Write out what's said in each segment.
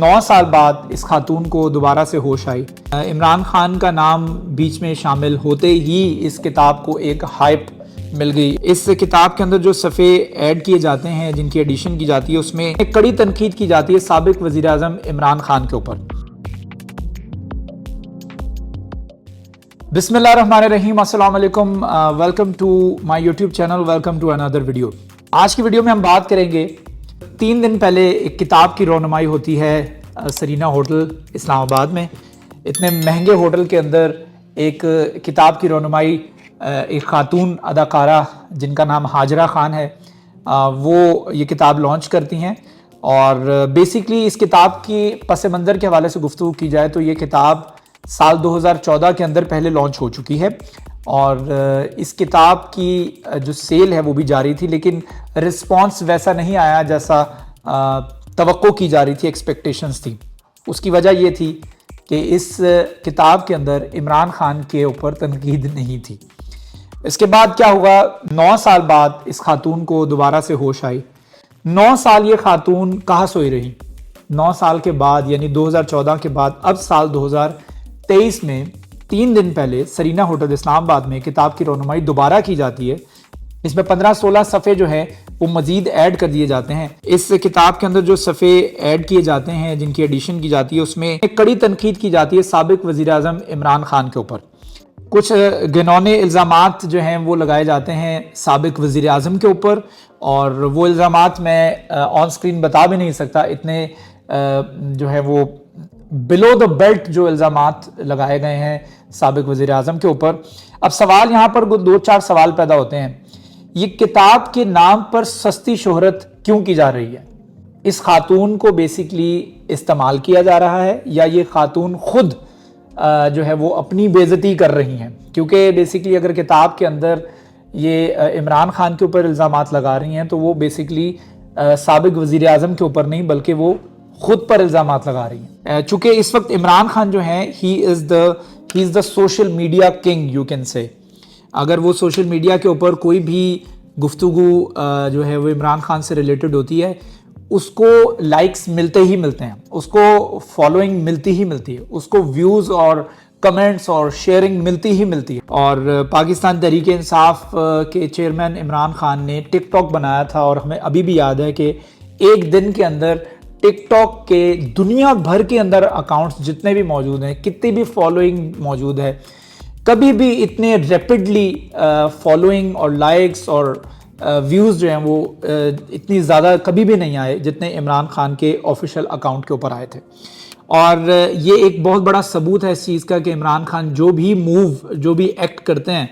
9 साल बाद इस खातून को दोबारा से होश आई। इमरान खान का नाम बीच में शामिल होते ही इस किताब को एक हाइप मिल गई। इस किताब के अंदर जो सफ़े ऐड किए जाते हैं, जिनकी एडिशन की जाती है, उसमें एक कड़ी तनकीद की जाती है साबिक वज़ीर आज़म इमरान खान के ऊपर। बिस्मिल्लाहिर्रहमानिर्रहीम, अस्सलाम वालेकुम, welcome to my YouTube channel, welcome to another video. आज की वीडियो में हम बात करेंगे 3 दिन पहले एक किताब की रौनुमाई होती है सरीना होटल इस्लामाबाद में। इतने महंगे होटल के अंदर एक किताब की रौनुमाई एक खातून अदाकारा जिनका नाम हाजरा खान है, वो ये किताब लॉन्च करती हैं। और बेसिकली इस किताब की पस मंज़र के हवाले से गुफ्तगू की जाए तो ये किताब साल 2014 के अंदर पहले लॉन्च हो चुकी है और इस किताब की जो सेल है वो भी जारी थी, लेकिन रिस्पांस वैसा नहीं आया जैसा तवक्को की जा रही थी, एक्सपेक्टेशंस थी। उसकी वजह ये थी कि इस किताब के अंदर इमरान खान के ऊपर तनकीद नहीं थी। इसके बाद क्या हुआ, 9 साल बाद इस खातून को दोबारा से होश आई। 9 साल ये खातून कहाँ सोई रही। 9 साल के बाद यानी 2014 के बाद अब साल 2023 में 3 दिन पहले सरीना होटल इस्लामाबाद में किताब की रौनुमाई दोबारा की जाती है। इसमें 15-16 सफ़े जो है वो मजीद ऐड कर दिए जाते हैं। इस किताब के अंदर जो सफ़े ऐड किए जाते हैं, जिनकी एडिशन की जाती है, उसमें एक कड़ी तनकीद की जाती है साबिक वज़ीर आज़म इमरान खान के ऊपर। कुछ घिनौने इल्ज़ामात जो हैं वो लगाए जाते हैं साबिक वज़ीर आज़म के ऊपर, और वो इल्ज़ामात मैं ऑन स्क्रीन बता भी नहीं सकता, इतने जो है वो बिलो द बेल्ट जो इल्ज़ामात लगाए गए हैं साबिक वज़ीर आज़म के ऊपर। अब सवाल यहाँ पर 2-4 सवाल पैदा होते हैं। ये किताब के नाम पर सस्ती शोहरत क्यों की जा रही है? इस खातून को बेसिकली इस्तेमाल किया जा रहा है या ये खातून खुद जो है वो अपनी बेइज्जती कर रही हैं? क्योंकि बेसिकली अगर किताब के अंदर ये इमरान खान के ऊपर इल्ज़ामात लगा रही हैं तो वो बेसिकली साबिक वज़ीर आज़म के ऊपर नहीं बल्कि वो खुद पर इल्ज़ामात लगा रही हैं। चूँकि इस वक्त इमरान खान जो हैं he is the social media king, you can say. अगर वो सोशल मीडिया के ऊपर कोई भी गुफ्तगू जो है वो इमरान खान से रिलेटेड होती है, उसको लाइक्स मिलते ही मिलते हैं, उसको फॉलोइंग मिलती ही मिलती है, उसको व्यूज़ और कमेंट्स और शेयरिंग मिलती ही मिलती है। और पाकिस्तान तहरीक इंसाफ के चेयरमैन इमरान खान ने टिकटॉक बनाया था, और हमें अभी भी याद है कि एक दिन के अंदर टिकटॉक के दुनिया भर के अंदर अकाउंट्स जितने भी मौजूद हैं, कितनी भी फॉलोइंग मौजूद है, कभी भी इतने रैपिडली फॉलोइंग और लाइक्स और व्यूज़ जो हैं वो इतनी ज़्यादा कभी भी नहीं आए जितने इमरान खान के ऑफिशियल अकाउंट के ऊपर आए थे। और ये एक बहुत बड़ा सबूत है इस चीज़ का कि इमरान खान जो भी मूव, जो भी एक्ट करते हैं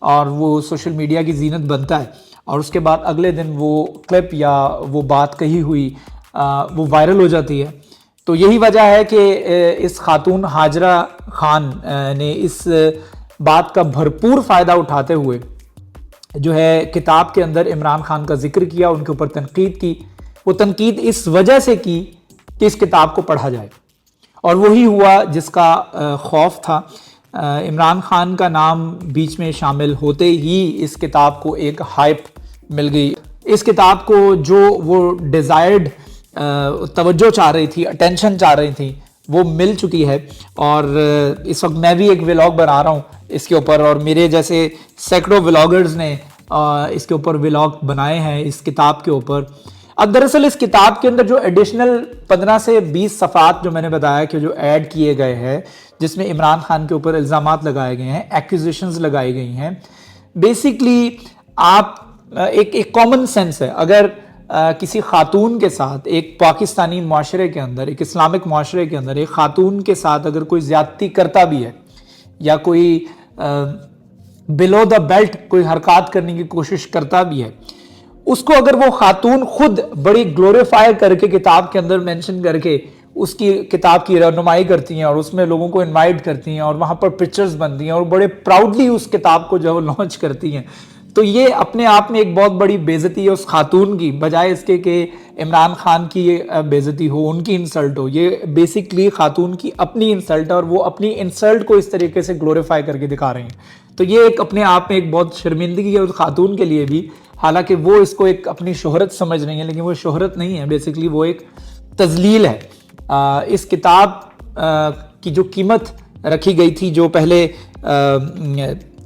और वो सोशल मीडिया की जीनत बनता है, और उसके बाद अगले दिन वो क्लिप या वो बात कही हुई वो वायरल हो जाती है। तो यही वजह है कि इस खातून हाजरा खान ने इस बात का भरपूर फ़ायदा उठाते हुए जो है किताब के अंदर इमरान खान का जिक्र किया, उनके ऊपर तनकीद की। वो तनकीद इस वजह से की कि इस किताब को पढ़ा जाए, और वही हुआ जिसका खौफ था। इमरान खान का नाम बीच में शामिल होते ही इस किताब को एक हाइप मिल गई। इस किताब को जो वो डिज़ायर्ड तवज्जो चाह रही थी, अटेंशन चाह रही थी, वो मिल चुकी है। और इस वक्त मैं भी एक व्लॉग बना रहा हूँ इसके ऊपर, और मेरे जैसे सैकड़ों व्लॉगर्स ने इसके ऊपर व्लॉग बनाए हैं इस किताब के ऊपर। अब दरअसल इस किताब के अंदर जो एडिशनल 15 से 20 सफ़ात जो मैंने बताया कि जो ऐड किए गए हैं, जिसमें इमरान खान के ऊपर इल्ज़ामात लगाए गए हैं, एक्यूजेशंस लगाई गई हैं, बेसिकली आप एक कॉमन सेंस है। अगर किसी खातून के साथ एक पाकिस्तानी माशरे के अंदर, एक इस्लामिक माशरे के अंदर एक खातून के साथ अगर कोई ज़्यादती करता भी है या कोई बिलो द बेल्ट कोई हरकत करने की कोशिश करता भी है, उसको अगर वो खातून खुद बड़ी ग्लोरीफाई करके किताब के अंदर मेंशन करके उसकी किताब की रौनुमाई करती हैं और उसमें लोगों को इनवाइट करती हैं और वहाँ पर पिक्चर्स बनती हैं और बड़े प्राउडली उस किताब को जो लॉन्च करती हैं, तो ये अपने आप में एक बहुत बड़ी बेइज्जती है उस खातून की, बजाय इसके कि इमरान खान की बेइज्जती हो, उनकी इंसल्ट हो। ये बेसिकली खातून की अपनी इंसल्ट है और वो अपनी इंसल्ट को इस तरीके से ग्लोरीफाई करके दिखा रहे हैं। तो ये एक अपने आप में एक बहुत शर्मिंदगी है उस खातून के लिए भी, हालांकि वो इसको एक अपनी शोहरत समझ रही है, लेकिन वो शोहरत नहीं है, बेसिकली वो एक तजलील है। इस किताब की जो कीमत रखी गई थी, जो पहले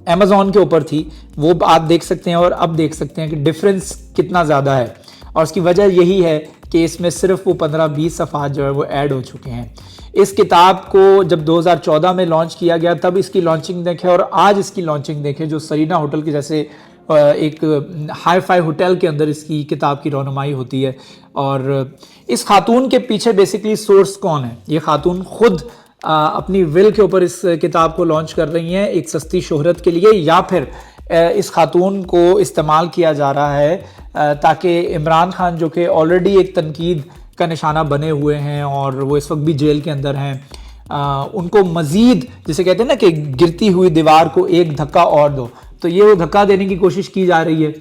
अमेज़ॉन के ऊपर थी, वो आप देख सकते हैं और अब देख सकते हैं कि डिफरेंस कितना ज़्यादा है। और उसकी वजह यही है कि इसमें सिर्फ वो 15-20 सफ़हात जो है वो ऐड हो चुके हैं। इस किताब को जब 2014 में लॉन्च किया गया तब इसकी लॉन्चिंग देखें और आज इसकी लॉन्चिंग देखें, जो सरीना होटल के जैसे एक हाई फाई होटल के अंदर इसकी किताब की रौनुमाई होती है। और इस खातून के पीछे बेसिकली सोर्स कौन है? ये खातून खुद अपनी विल के ऊपर इस किताब को लॉन्च कर रही हैं, एक सस्ती शोहरत के लिए, या फिर इस खातून को इस्तेमाल किया जा रहा है ताकि इमरान खान, जो कि ऑलरेडी एक तनकीद का निशाना बने हुए हैं और वो इस वक्त भी जेल के अंदर हैं, उनको मज़ीद, जिसे कहते हैं ना कि गिरती हुई दीवार को एक धक्का और दो, तो ये वो धक्का देने की कोशिश की जा रही है।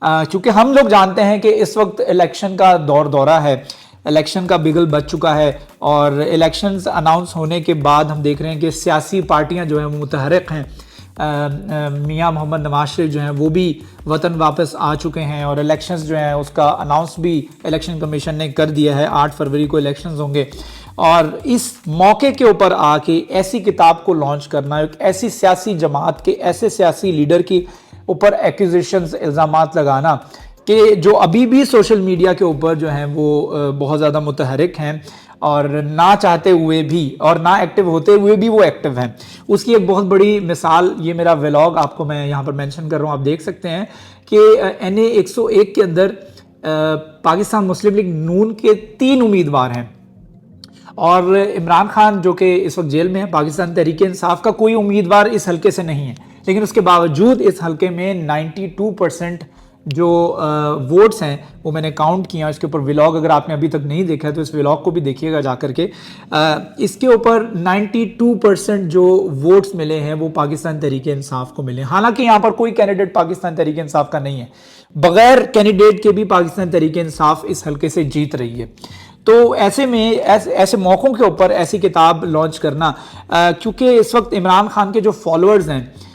क्योंकि हम लोग जानते हैं कि इस वक्त इलेक्शन का दौरा है, इलेक्शन का बिगल बज चुका है और इलेक्शंस अनाउंस होने के बाद हम देख रहे हैं कि सियासी पार्टियां जो हैं वो मुतहरिक हैं। मियां मोहम्मद नवाज शरीफ जो हैं वो भी वतन वापस आ चुके हैं और इलेक्शंस जो हैं उसका अनाउंस भी इलेक्शन कमीशन ने कर दिया है, 8 फरवरी को इलेक्शंस होंगे। और इस मौके के ऊपर आके ऐसी किताब को लॉन्च करना, एक ऐसी सियासी जमात के ऐसे सियासी लीडर की ऊपर एक्यूजेशंस, इल्ज़ामात लगाना कि जो अभी भी सोशल मीडिया के ऊपर जो हैं वो बहुत ज़्यादा मुतहरिक हैं और ना चाहते हुए भी और ना एक्टिव होते हुए भी वो एक्टिव हैं, उसकी एक बहुत बड़ी मिसाल ये मेरा व्लॉग आपको मैं यहाँ पर मेंशन कर रहा हूँ। आप देख सकते हैं कि NA 101 के अंदर पाकिस्तान मुस्लिम लीग नून के 3 उम्मीदवार हैं और इमरान खान जो कि इस वक्त जेल में है, पाकिस्तान तहरीक इंसाफ का कोई उम्मीदवार इस हल्के से नहीं है, लेकिन उसके बावजूद इस हल्के में 92% जो वोट्स हैं वो मैंने काउंट किया। इसके ऊपर व्लॉग अगर आपने अभी तक नहीं देखा है तो इस व्लॉग को भी देखिएगा जा करके। इसके ऊपर 92% जो वोट्स मिले हैं वो पाकिस्तान तहरीक इंसाफ को मिले। हालांकि यहाँ पर कोई कैंडिडेट पाकिस्तान तहरीक इंसाफ का नहीं है, बगैर कैंडिडेट के भी पाकिस्तान तहरीक इंसाफ इस हल्के से जीत रही है। तो ऐसे में ऐसे मौक़ों के ऊपर ऐसी किताब लॉन्च करना, क्योंकि इस वक्त इमरान खान के जो फॉलोअर्स हैं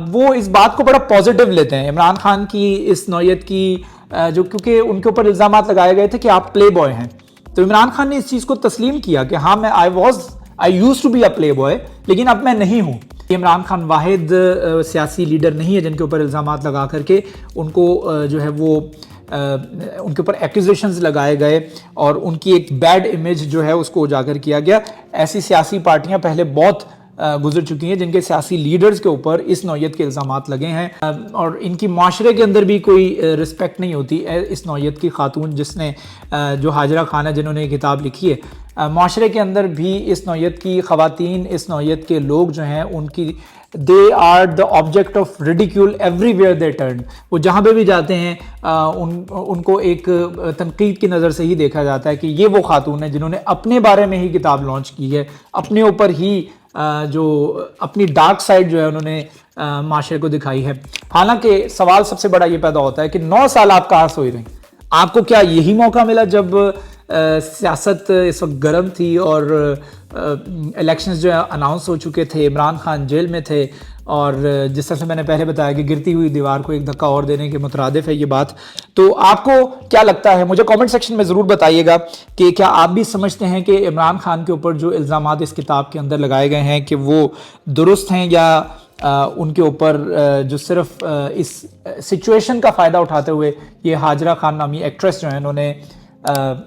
वो इस बात को बड़ा पॉजिटिव लेते हैं, इमरान खान की इस नौयत की जो, क्योंकि उनके ऊपर इल्ज़ामात लगाए गए थे कि आप प्ले बॉय हैं, तो इमरान खान ने इस चीज़ को तस्लीम किया कि हाँ मैं I used to be a playboy, लेकिन अब मैं नहीं हूँ। इमरान खान वाहिद सियासी लीडर नहीं है जिनके ऊपर इल्ज़ामात लगा करके उनको जो है वो उनके ऊपर एक्यूजेशंस लगाए गए और उनकी एक बैड इमेज जो है उसको उजागर किया गया। ऐसी सियासी पार्टियां पहले बहुत गुजर चुकी हैं जिनके सियासी लीडर्स के ऊपर इस नौयत के इल्ज़ामात लगे हैं और इनकी माशरे के अंदर भी कोई रिस्पेक्ट नहीं होती। इस नौयत की खातून जिसने जो हाजरा खान है, जिन्होंने ये किताब लिखी है, माशरे के अंदर भी इस नौयत की ख़वातीन, इस नौयत के लोग जो हैं उनकी they are the object of ridicule everywhere they turn. वो जहाँ पे भी जाते हैं उनको एक तनकीद की नज़र से ही देखा जाता है कि ये वो खातून है जिन्होंने अपने बारे में ही किताब लॉन्च की है, अपने ऊपर ही जो अपनी डार्क साइड जो है उन्होंने माशरे को दिखाई है। हालांकि सवाल सबसे बड़ा ये पैदा होता है कि 9 साल आप कहाँ सोई रही, आपको क्या यही मौका मिला जब सियासत इस वक्त गर्म थी और इलेक्शंस जो है अनाउंस हो चुके थे, इमरान खान जेल में थे और जिस तरह से मैंने पहले बताया कि गिरती हुई दीवार को एक धक्का और देने के मुतरादिफ है ये बात। तो आपको क्या लगता है, मुझे कमेंट सेक्शन में ज़रूर बताइएगा कि क्या आप भी समझते हैं कि इमरान खान के ऊपर जो इल्ज़ामात इस किताब के अंदर लगाए गए हैं कि वो दुरुस्त हैं या उनके ऊपर जो सिर्फ इस सिचुएशन का फ़ायदा उठाते हुए ये हाजरा खान नामी एक्ट्रेस जो है उन्होंने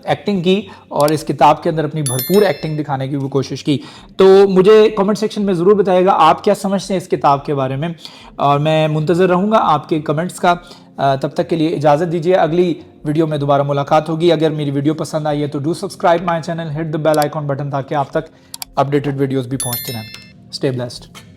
एक्टिंग की और इस किताब के अंदर अपनी भरपूर एक्टिंग दिखाने की भी कोशिश की। तो मुझे कमेंट सेक्शन में ज़रूर बताइएगा आप क्या समझते हैं इस किताब के बारे में और मैं मुंतज़र रहूँगा आपके कमेंट्स का। तब तक के लिए इजाज़त दीजिए, अगली वीडियो में दोबारा मुलाकात होगी। अगर मेरी वीडियो पसंद आई है तो do subscribe my channel, hit the bell icon button ताकि आप तक अपडेटेड वीडियोज़ भी पहुँचते रहें। Stay blessed.